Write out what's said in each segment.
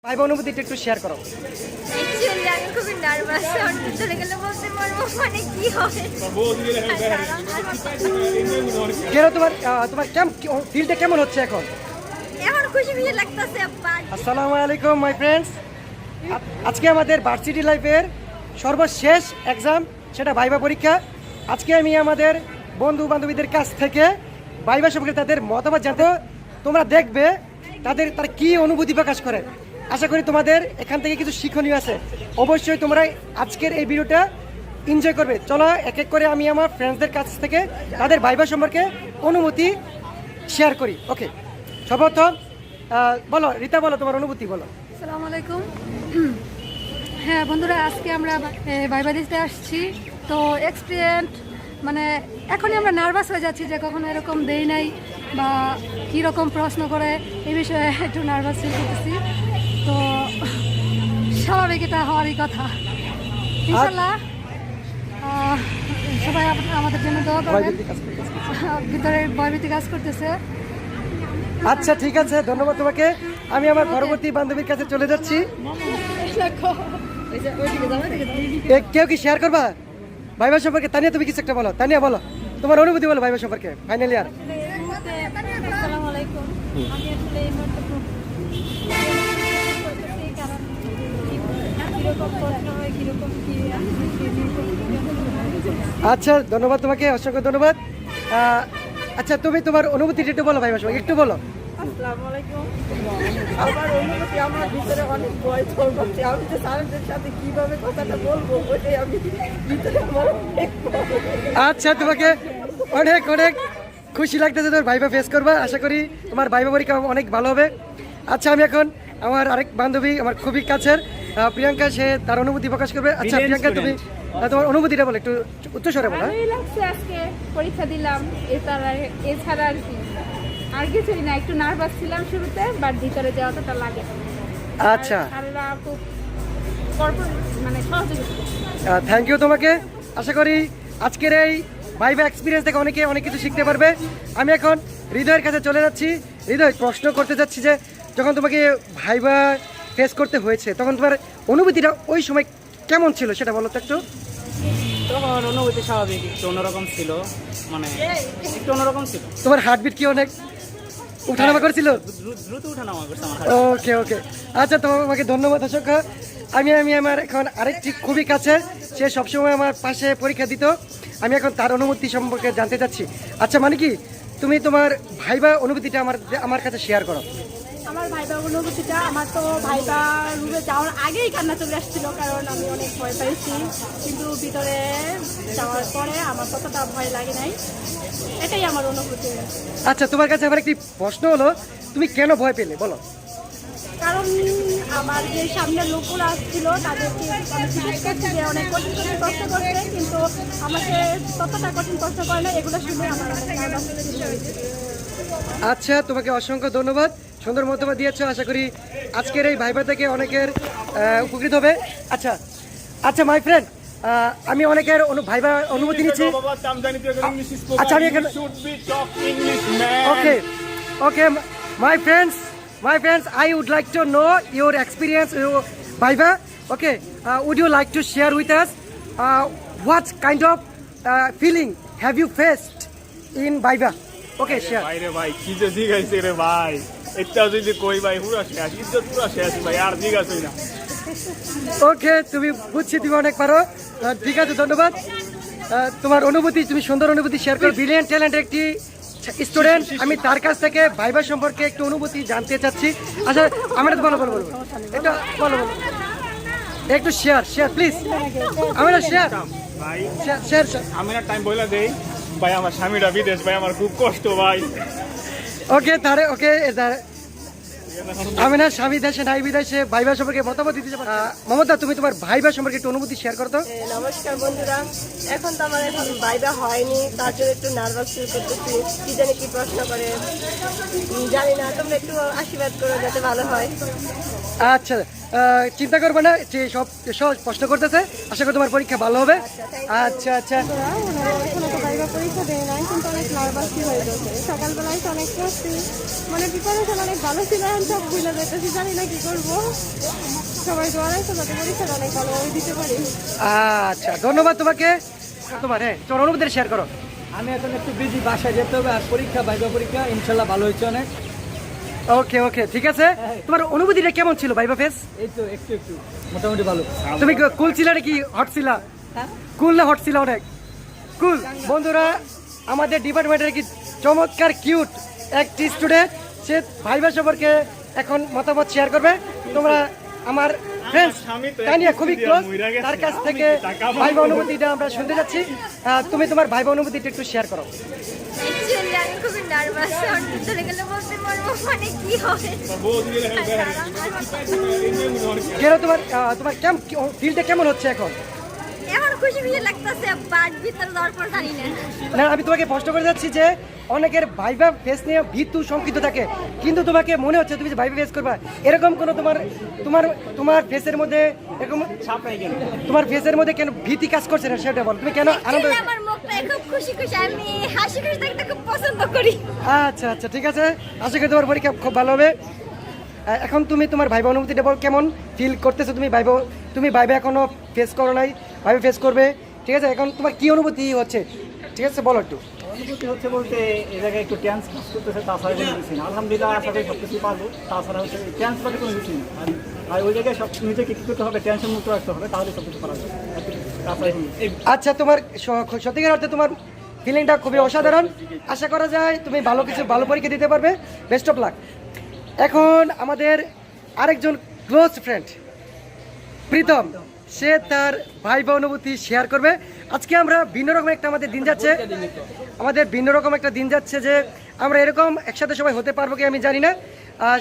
Viva অনুভূতিটা একটু share করো। অ্যাকচুয়ালি আমি খুবই নার্ভাস, চলে গেলে বলতে পারবো মানে কি হবে। কেন তোমার ফিলটা কেমন হচ্ছে এখন? এখন খুশি খুশি লাগতেছে আব্বা। আসসালামু আলাইকুম মাই ফ্রেন্ডস। আজকে আমাদের ভার্সিটি লাইফের সর্বশেষ এক্সাম, সেটা ভাইবা পরীক্ষা। আজকে আমি আমাদের বন্ধু বান্ধবীদের কাছ থেকে ভাইবা সম্পর্কে তাদের মতামত জানতে, তোমরা দেখবে তারা কি অনুভূতি প্রকাশ করে। আশা করি তোমাদের এখান থেকে কিছু শিক্ষণীয় আছে। অবশ্যই তোমরা আজকের এই ভিডিওটা এনজয় করবে। চলো এক এক করে আমি আমার ফ্রেন্ডসদের কাছ থেকে তাদের ভাইবা সম্পর্কে অনুভূতি শেয়ার করি। ওকে, সর্বপ্রথম বলো রিতা, বলো তোমার অনুভূতি বলো। আসসালামু আলাইকুম। হ্যাঁ বন্ধুরা, আজকে আমরা ভাইবা দিতে আসছি। তো এক্সপিরিয়েন্স মানে এখনই আমরা নার্ভাস হয়ে যাচ্ছি যে কখনো এরকম দেই নাই বা কীরকম প্রশ্ন করে এই বিষয়ে একটু নার্ভাস ফিল করতেছি। তো স্বাভাবিক, এটা হওয়ারই কথা। ইনশাল্লাহ সবাই আমাদের জন্য দোয়া করবেন। ভিতরে ভয়ভীতি কাজ করতেছে। আচ্ছা ঠিক আছে, ধন্যবাদ তোমাকে। আমি আমার পরবর্তী বান্ধবীর কাছে চলে যাচ্ছি। কেউ কি শেয়ার করবা ভাইবা সম্পর্কে? তানিয়া, তুমি কিছু একটা বলো। তানিয়া বলো তোমার অনুভূতি বলো ভাইবা সম্পর্কে। Final year. আসসালামু আলাইকুম। আমি আসলে এই মুহূর্তে খুব করতেছি, কারণ কিরকম প্রশ্ন হয়, কিরকম কি। আচ্ছা ধন্যবাদ তোমাকে, অসংখ্য ধন্যবাদ। আচ্ছা তুমি তোমার অনুভূতিটা একটু বলো ভাইবা সম্পর্কে, একটু বলো। আসসালামু আলাইকুম। আমার অনুভূতি, আমার ভিতরে অনেক ভয় চলছে। আমি তো স্যারদের সাথে কিভাবে কথাটা বলবো, ওইটাই আমি ভিতরে আমার অনেক ভয়। আচ্ছা তোমাকে অনেক অনেক খুশি লাগতেছে তোমার ভাইবা ফেস করবা। আশা করি তোমার ভাইবা পরীক্ষা অনেক ভালো হবে। আচ্ছা আমি এখন আমার আরেক বান্ধবী, আমার খুবই কাছের প্রিয়াঙ্কা, সে তার অনুভূতি প্রকাশ করবে। আচ্ছা প্রিয়াঙ্কা, তুমি তোমার অনুভূতিটা বলো, একটু উচ্চস্বরে বলো। ভালোই লাগছে, আজকে পরীক্ষা দিলাম। এছাড়া আর কি, আর কিছুই না। একটু নার্ভাস ছিলাম শুরুতে, বাট ভিতরে যে অতটা লাগে। আচ্ছা স্যাররা খুব মানে সহযোগিতা। থ্যাংক ইউ তোমাকে। আশা করি আজকের এই ভাইবা এক্সপিরিয়েন্স থেকে অনেকে অনেক কিছু শিখতে পারবে। আমি এখন হৃদয়ের কাছে চলে যাচ্ছি। হৃদয়, প্রশ্ন করতে যাচ্ছি যে যখন তোমাকে ভাইবা ফেস করতে হয়েছে তখন তোমার অনুভূতিটা ওই সময় কেমন ছিল সেটা বলো তো একটু। তখন অনুভূতি স্বাভাবিক, একটু অন্যরকম ছিল, মানে একটু অন্যরকম ছিল। তোমার হার্টবিট কি অনেক উঠানামা করছিল? দ্রুত উঠানামা করছে আমার। ওকে ওকে, আচ্ছা তোমাকে ধন্যবাদ অসংখ্য। আমি আমার এখন আরেকটি খুবই কাছে, সে সবসময় আমার পাশে পরীক্ষা দিত। আমি এখন তার অনুভূতি সম্পর্কে জানতে চাচ্ছি। আচ্ছা মানে কি, তুমি তোমার ভাইবা অনুভূতিটা আমার কাছে শেয়ার করো। আমার ভাইবা অনুভূতিটা, আমার তো ভাইবা রুমে যাওয়ার আগেই কান্না চলে আসছিল, কারণ আমি অনেক ভয় পাইছি। কিন্তু ভিতরে যাওয়ার পরে আমার ততটা ভয় লাগে নাই। এটাই আমার অনুভূতি। আচ্ছা তোমার কাছে আবার একটি প্রশ্ন হলো, তুমি কেন ভয় পেলে বলো। কারণ আমার যে সামনে লোকগুলো আসছিল তাদেরকে আমি জিজ্ঞেস করছি যে অনেক কঠিন কঠিন প্রশ্ন করছে, কিন্তু আমাকে ততটা কঠিন প্রশ্ন করে না। এগুলো শুনে আমার অনেক নার্ভাস ছিল। আচ্ছা তোমাকে অসংখ্য ধন্যবাদ, সুন্দর মতামত দিয়েছো। আশা করি আজকের এই ভাইবা থেকে অনেকের উপকৃত হবে। আচ্ছা আচ্ছা মাই ফ্রেন্ড, আমি অনেকের ভাইবা অনুমতি নিচ্ছি। আচ্ছা আমি এখানে okay okay my friends I would like to know your experience viva. Okay, would you like to share with us what kind of feeling have you faced in viva? Okay share. ভাইরে ভাই কি যে জিগাইছে রে ভাই, এটা যদি কই ভাই পুরা শেষ, ইজ্জত পুরা শেষ ভাই, আর জিগাইছই না। ওকে, তুমি বুঝছি, তুমি অনেক পারো। ঠিক আছে, ধন্যবাদ। তোমার অনুভূতি, তুমি সুন্দর অনুভূতি শেয়ার করো। ব্রিলিয়ান্ট ট্যালেন্টের একটি স্টুডেন্ট, আমি তার কাছ থেকে ভাইবা সম্পর্কে একটু অনুভূতি জানতে চাচ্ছি। আচ্ছা আমরা বলো এটা বলো একটু শেয়ার প্লিজ। আমরা শেয়ার ভাই শেয়ার। আমি না টাইম বইলা দেই ভাই, আমার স্বামীটা বিদেশ ভাই, আমার খুব কষ্ট ভাই। ওকে তারে ওকে, আমি না স্বামী দেশে নাই বিদেশে, ভাইবা সম্পর্কে মতামত দিতে চাই। মমতা, তুমি তোমার ভাইবা সম্পর্কে একটু অনুভূতি শেয়ার করো তো। নমস্কার বন্ধুরা, এখন তো আমার এখন ভাইবা হয়নি, তার জন্য একটু নার্ভাস ফিল করতেছি। কি জানি কি প্রশ্ন করে, জানি না। তোমরা একটু আশীর্বাদ করো যাতে ভালো হয়। আচ্ছা চিন্তা করবে না, যে সব সহজ প্রশ্ন করতেছে। আশা করি তোমার পরীক্ষা ভালো হবে। আচ্ছা আচ্ছা, এখনো তো ভাইবা পরীক্ষা দেয় নাই, কিন্তু অনেক নার্ভাসই হয়ে যাচ্ছে। সকালবেলায় তো অনেক করছি, মানে প্রিপারেশন অনেক ভালো ছিল, এখন সব ভুলে যেতেছি, জানি না কি করবো। সবাই দোয়া রাখতো যাতে পরীক্ষাটা অনেক ভালোভাবে দিতে পারি। আচ্ছা ধন্যবাদ তোমাকে। তোমার তোমার অনুভূতি শেয়ার করো। আমি এখন একটু বিজি, বাসায় যেতে হবে। আর পরীক্ষা, ভাইবা পরীক্ষা ইনশাল্লাহ ভালো হয়েছে অনেক। ওকে ওকে, ঠিক আছে। তোমার অনুভূতিটা কেমন ছিল ভাইবা ফেস? এই তো একটু একটু মোটামুটি ভালো। তুমি কুল ছিল নাকি হট ছিল? কুল না হট ছিল? অনেক কুল। বন্ধুরা, আমাদের ডিপার্টমেন্টের কি চমৎকার কিউট একটি স্টুডেন্ট, সে ভাইবা সম্পর্কে এখন মতামত শেয়ার করবে। তোমরা আমার ফ্রেন্ডস তানিয়া খুবই ক্লোজ, তার কাছ থেকে ভাইবা অনুভূতিটা আমরা শুনতে যাচ্ছি। তুমি তোমার ভাইবা অনুভূতিটা একটু শেয়ার করো। অ্যাকচুয়ালি আমি খুবই নার্ভাস, অনেক ভিতরে গেলে বলতে পারবো মানে কি হবে। কেন তোমার তোমার কেমন ফিলটা কেমন হচ্ছে এখন? এখন খুশি খুশি লাগতেছে, বাট ভিতরে যাওয়ার পর জানি না। না, আমি তোমাকে প্রশ্ন করে যাচ্ছি যে অনেকের ভাইবা ফেস নিয়ে ভীতু শঙ্কিত থাকে, কিন্তু তোমাকে মনে হচ্ছে তুমি যে ভাইবা ফেস করবা, এরকম কোনো তোমার তোমার তোমার ফেসের মধ্যে এরকম তোমার ফেসের মধ্যে কেন ভীতি কাজ করছে না সেটা বল। তুমি কেন আনন্দ? Actually আমার মুখটা খুব খুশি খুশি, আমি হাসি খুশি থাকতে খুব পছন্দ করি। আচ্ছা আচ্ছা, ঠিক আছে। আশা করি তোমার পরীক্ষা খুব ভালো হবে। এখন তুমি তোমার ভাইবা অনুভূতিটা বল, কেমন ফিল করতেছো? তুমি ভাইবা এখনো ফেস করো নাই, ভাইবা ফেস করবে, ঠিক আছে? এখন তোমার কি অনুভূতি হচ্ছে, ঠিক আছে বলো একটু। অনুভূতি হচ্ছে বলতে এই জায়গায় একটু টেন্স কাজ করতেছে, তাছাড়া কোনো কিছু না। আলহামদুলিল্লাহ আশা করি সব কিছুই পারবো, তাছাড়া হচ্ছে টেন্স বাদে কোনো কিছুই না। আর ওই জায়গায় সব নিজেকে কী করতে হবে, টেনশন মুক্ত রাখতে হবে, তাহলে সব কিছু পারা যাবে। তাছাড়া আচ্ছা, তোমার সত্যিকার অর্থে তোমার ফিলিংটা খুবই অসাধারণ। আশা করা যায় তুমি ভালো পরীক্ষা দিতে পারবে। Best of lakh. এখন আমাদের আরেকজন ক্লোজ ফ্রেন্ড প্রীতম, সে তার ভাইবা অনুভূতি শেয়ার করবে। আজকে আমরা ভিন্ন রকম একটা আমাদের দিন যাচ্ছে, যে আমরা এরকম একসাথে সবাই হতে পারবো কি আমি জানি না।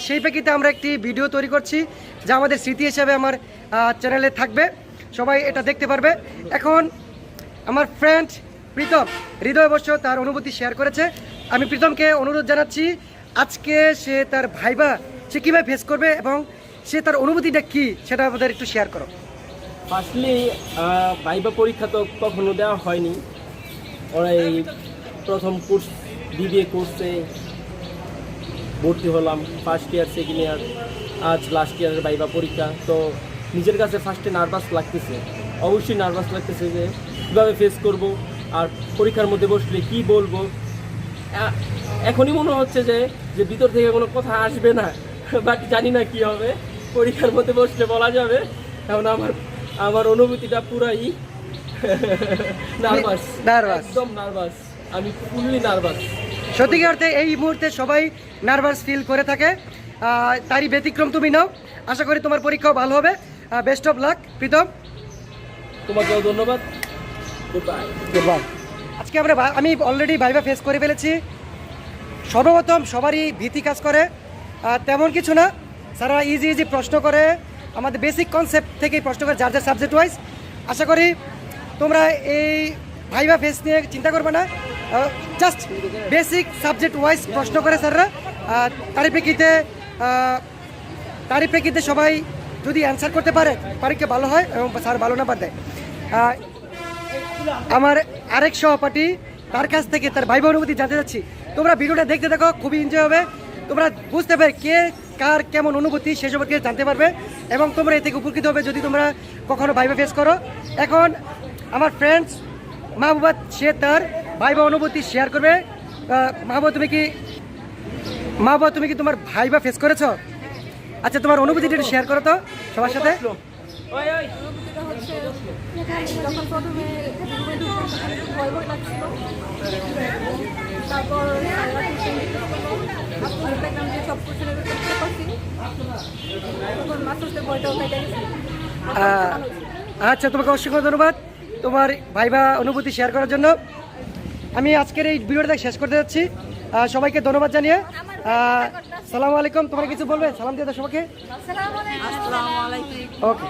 সেই প্রেক্ষিতে আমরা একটি ভিডিও তৈরি করছি, যা আমাদের স্মৃতি হিসাবে আমার চ্যানেলে থাকবে, সবাই এটা দেখতে পারবে। এখন আমার ফ্রেন্ড প্রীতম হৃদয় অবশ্য তার অনুভূতি শেয়ার করেছে। আমি প্রীতমকে অনুরোধ জানাচ্ছি, আজকে সে তার ভাইবা সে কীভাবে ফেস করবে এবং সে তার অনুভূতিটা কী সেটা আমাদের একটু শেয়ার করো। ফার্স্টলি ভাইবা পরীক্ষা তো কখনো দেওয়া হয়নি। ওরা এই প্রথম কোর্স বিবিএ কোর্সে ভর্তি হলাম, ফার্স্ট ইয়ার সেকেন্ড ইয়ার, আজ লাস্ট ইয়ারের ভাইবা পরীক্ষা। তো নিজের কাছে ফার্স্টে নার্ভাস লাগতেছে, অবশ্যই নার্ভাস লাগতেছে যে কীভাবে ফেস করব, আর পরীক্ষার মধ্যে বসলে কি বলবো। এখনই মনে হচ্ছে যে ভিতর থেকে কোনো কথা আসবে না, বাট জানি না কি হবে। পরীক্ষার মধ্যে বসলে বলা যাবে। এখন আমার অনুভূতিটা পুরাই নার্ভাস, একদম নার্ভাস। আমি ফুললি নার্ভাস। সত্যিকার অর্থে এই মুহূর্তে সবাই নার্ভাস ফিল করে থাকে, তারই ব্যতিক্রম তুমি নাও। আশা করি তোমার পরীক্ষাও ভালো হবে। Best of luck Pritam. তোমাকেও ধন্যবাদ। গুডবাই। আজকে আমি অলরেডি ভাইবা ফেস করে ফেলেছি। সর্বপ্রথম সবারই ভীতি কাজ করে, তেমন কিছু না। স্যাররা ইজি প্রশ্ন করে, আমাদের বেসিক কনসেপ্ট থেকেই প্রশ্ন করে, যার যার সাবজেক্ট ওয়াইজ। আশা করি তোমরা এই ভাইবা ফেস নিয়ে চিন্তা করবে না, জাস্ট বেসিক সাবজেক্ট ওয়াইজ প্রশ্ন করে স্যাররা। তারই প্রেক্ষিতে সবাই যদি অ্যান্সার করতে পারে পরীক্ষা ভালো হয় এবং স্যার ভালো নাম্বার দেয়। আমার আরেক সহপাঠী, তার কাছ থেকে তার ভাইবা অনুভূতি জানতে চাচ্ছি। তোমরা ভিডিওটা দেখতে দেখো, খুবই এনজয় হবে। তোমরা বুঝতে পারবে কে কার কেমন অনুভূতি সে সম্পর্কে জানতে পারবে, এবং তোমরা এ থেকে উপকৃত হবে যদি তোমরা কখনো ভাইবা ফেস করো। এখন আমার ফ্রেন্ডস মাহবুবা, সে তার ভাইবা অনুভূতি শেয়ার করবে। মাহবুবা, তুমি কি তোমার ভাইবা ফেস করেছো? আচ্ছা, তোমার অনুভূতিটা একটু শেয়ার করো তো সবার সাথে। অনুভূতিটা হচ্ছে যখন প্রথমে ভয় লাগছিল, তারপর দেখলাম যে সব কিছু করতে পারছি, তখন মাস্টার্সের ভয়টাও কেটে গেছে। আচ্ছা, তোমাকে অসংখ্য ধন্যবাদ তোমার ভাইবা অনুভূতি শেয়ার করার জন্য। আমি আজকের এই ভিডিওটা শেষ করতে যাচ্ছি। সবাইকে ধন্যবাদ জানিয়ে সালামু আলাইকুম। তোমরা কিছু বলবে? সালাম দিয়ে দাও সবাইকে। আসসালামু আলাইকুম। ওকে।